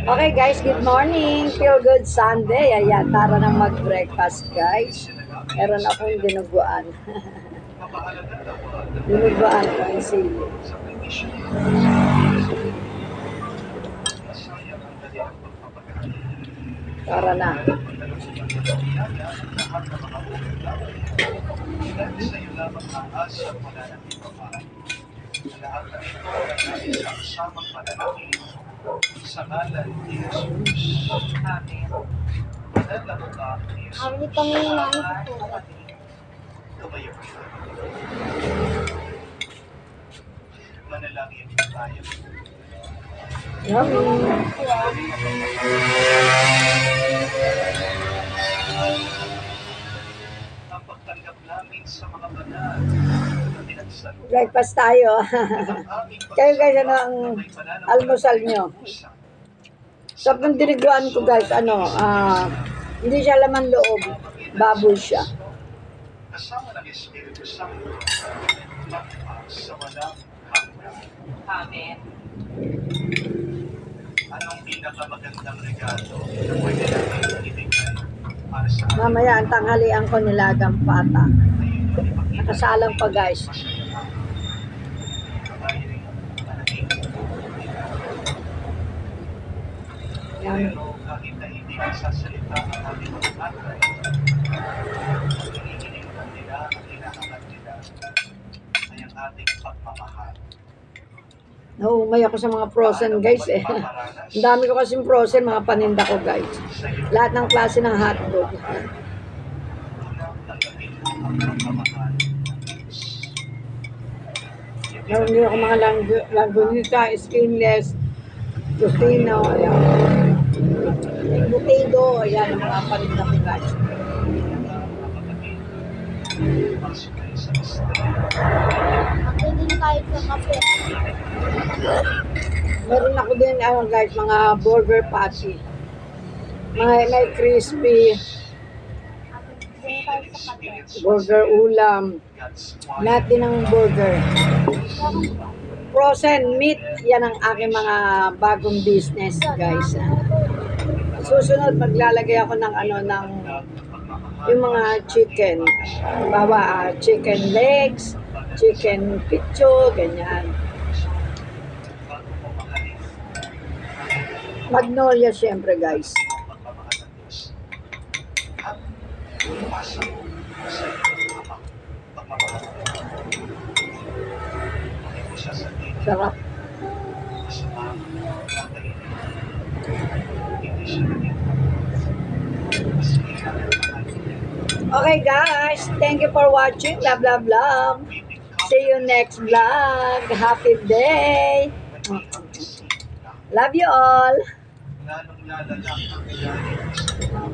Okay guys, good morning. Feel good Sunday. Ayan, tara na mag-breakfast guys. Meron akong dinuguan. Dinuguan ko ang sili. Tara na. Sa ngalan ni Jesus. Amen. Kami kami namin po. Tumayo kayo. Manalangin tayo. Yummy. Ang pagtanggap namin sa mga banal na pinagsalita. Breakfast tayo. Kayo guys, ano ang almusal nyo? So, kung diniguan ko guys, hindi siya laman loob. Baboy siya. Kasama ng Espiritu Santo, magpas sa walang hanggan. Amen. Anong pinakamagandang regalo na pwede natin ibigay para sa Mamaya ang tanghalian ko nilagang pata. Nakasalang pa guys. Pero kahit na hindi nagsasalita ang ating mga tatay, hinihiling nila ang hinahangat nila ay ang ating pagmamahal. Naumay ako sa mga frozen guys eh. Ang dami ko kasing frozen, mga paninda ko guys. Lahat ng klase ng hotdog. Unang tanggapin mo ang pagmamahal ng Diyos. Meron din ako mga langgunita, skinless, tocino, ayan. Butido, ayan ang mga paninda ko guys. Kami din tayo sa kape. Meron ako din, guys, mga burger patty. May crispy, Din tayo sa kape. burger ulam. Lahat din ng burger. Frozen meat, yan ang aking mga bagong business, guys. Susunod, maglalagay ako ng yung mga chicken. Bawa, chicken legs, chicken picho, ganyan. Magnolia, syempre, guys. Sarap. Okay, guys. Thank you for watching. Love, love, love. See you next vlog. Happy day. Love you all. Lalong lalala ang